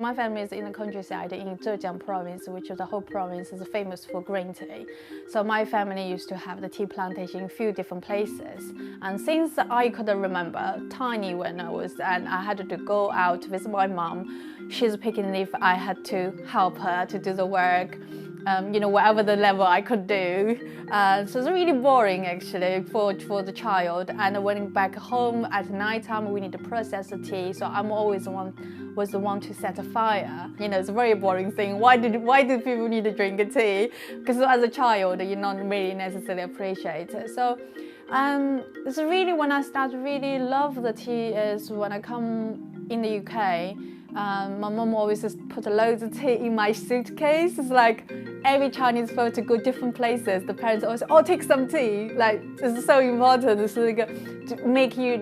My family is in the countryside in Zhejiang province, which is the whole province is famous for green tea. So my family used to have the tea plantation in a few different places. And since I could remember, tiny when I was, and I had to go out with my mom, she's picking leaf, I had to help her to do the work. Whatever the level I could do. So it's really boring actually for the child. And when back home at night time, we need to process the tea. So I'm always the one to set a fire. It's a very boring thing. Why do people need to drink a tea? Because as a child, you're not really necessarily appreciate it. So it's really when I start to really love the tea is when I come in the UK. My mom always just put loads of tea in my suitcase. It's like every Chinese photo go different places. The parents always say, "Oh, take some tea." Like it's so important. It's like to make you,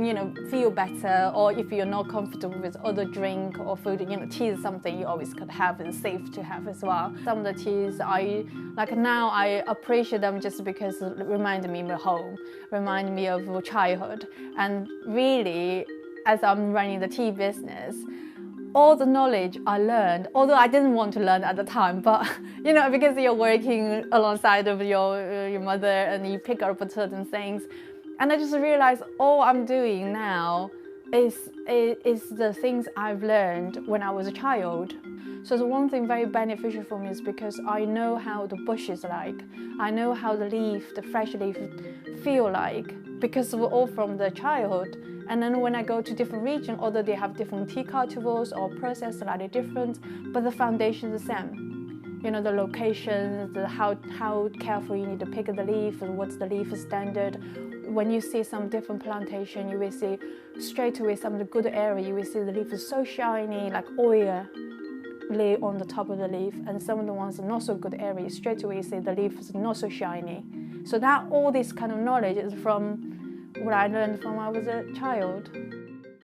feel better. Or if you're not comfortable with other drink or food, tea is something you always could have and safe to have as well. Some of the teas now I appreciate them just because it reminds me of home, remind me of childhood, and really, as I'm running the tea business. All the knowledge I learned, although I didn't want to learn at the time, but because you're working alongside of your mother and you pick up on certain things, and I just realized all I'm doing now is the things I've learned when I was a child. So the one thing very beneficial for me is because I know how the bush is like, I know how the fresh leaf feel like, because we're all from the childhood. And then when I go to different regions, although they have different tea cultivars or process slightly different, but the foundation is the same. The locations, how careful you need to pick the leaf, and what's the leaf standard. When you see some different plantation, you will see straight away some of the good area, you will see the leaf is so shiny, like oil lay on the top of the leaf, and some of the ones not so good areas, straight away you see the leaf is not so shiny. So that all this kind of knowledge is from what I learned from when I was a child.